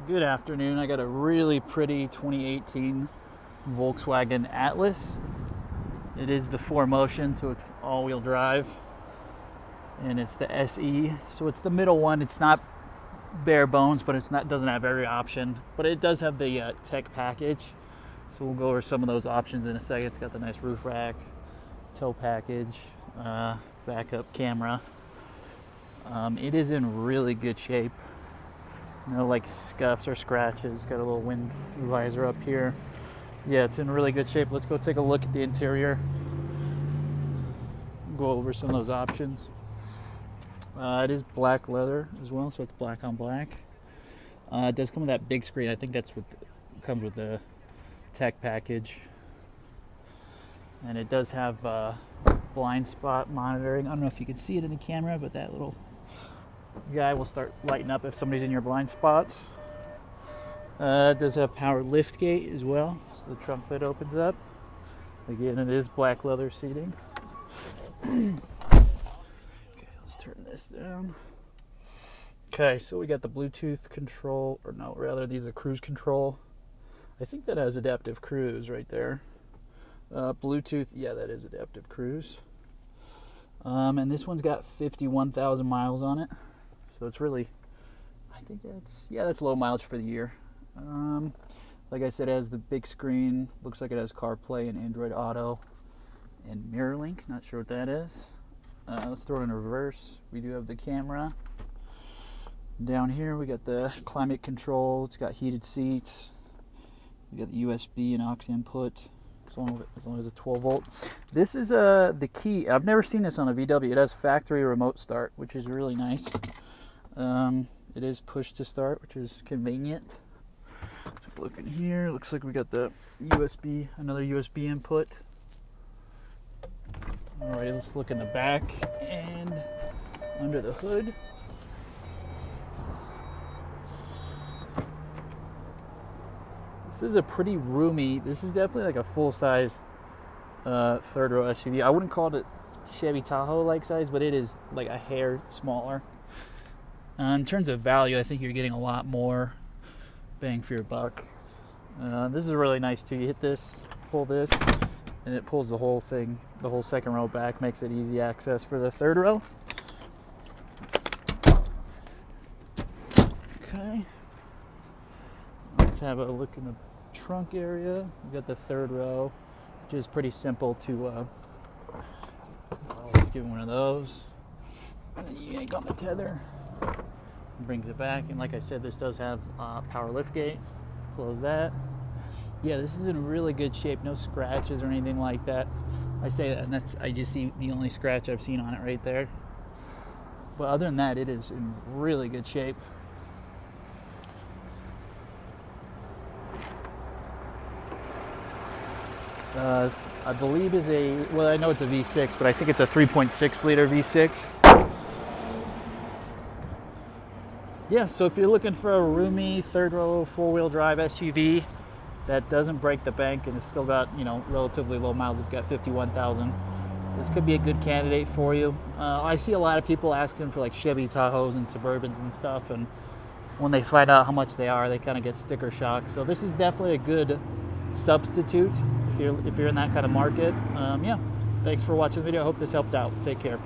Good afternoon. I got a really pretty 2018 Volkswagen Atlas. It is the 4Motion, so it's all-wheel drive, and it's the SE. So it's the middle one. It's not bare bones, but doesn't have every option. But it does have the tech package. So we'll go over some of those options in a second. It's got the nice roof rack, tow package, backup camera. It is in really good shape. No like scuffs or scratches. Got a little wind visor up here. Yeah, it's in really good shape. Let's go take a look at the interior. Go over some of those options. It is black leather as well, so it's black on black. It does come with that big screen. I think that's what comes with the tech package. And it does have blind spot monitoring. I don't know if you can see it in the camera, but that little guy will start lighting up if somebody's in your blind spots. It does have power liftgate as well, so the trunk lid opens up. Again, it is black leather seating. Okay, let's turn this down. Okay, so we got the Bluetooth control, or no, rather these are cruise control. I think that has adaptive cruise right there. Bluetooth, yeah, that is adaptive cruise. And this one's got 51,000 miles on it. So it's really, I think that's low mileage for the year. Like I said, it has the big screen. Looks like it has Carplay and Android Auto and Mirror Link. Not sure what that is. Let's throw it in reverse. We do have the camera. Down here we got the climate control. It's got heated seats. We got the USB and aux input. As long as it's 12 volt. This is the key. I've never seen this on a VW. It has factory remote start, which is really nice. It is push to start, which is convenient. Take a look in here. Looks like we got the USB, another USB input. Alright, let's look in the back and under the hood. This is a pretty roomy, this is definitely like a full-size third row SUV. I wouldn't call it Chevy Tahoe-like size, but it is like a hair smaller. In terms of value, I think you're getting a lot more bang for your buck. This is really nice too. You hit this, pull this, and it pulls the whole thing, the whole second row back, makes it easy access for the third row. Okay. Let's have a look in the trunk area. We've got the third row, which is pretty simple to, let's give it one of those. And then you yank on the tether. Brings it back, and like I said, this does have power liftgate. Let's close that. Yeah, this is in really good shape. No scratches or anything like that. I say that, and I just see the only scratch I've seen on it right there. But other than that, it is in really good shape. I believe I know it's a V6, but I think it's a 3.6 liter V6. Yeah, so if you're looking for a roomy third row four-wheel drive SUV that doesn't break the bank and it's still got, relatively low miles, it's got 51,000. This could be a good candidate for you. I see a lot of people asking for like Chevy Tahoes and Suburbans and stuff, and when they find out how much they are, they kind of get sticker shock. So this is definitely a good substitute if you're in that kind of market. Yeah, thanks for watching the video. I hope this helped out. Take care.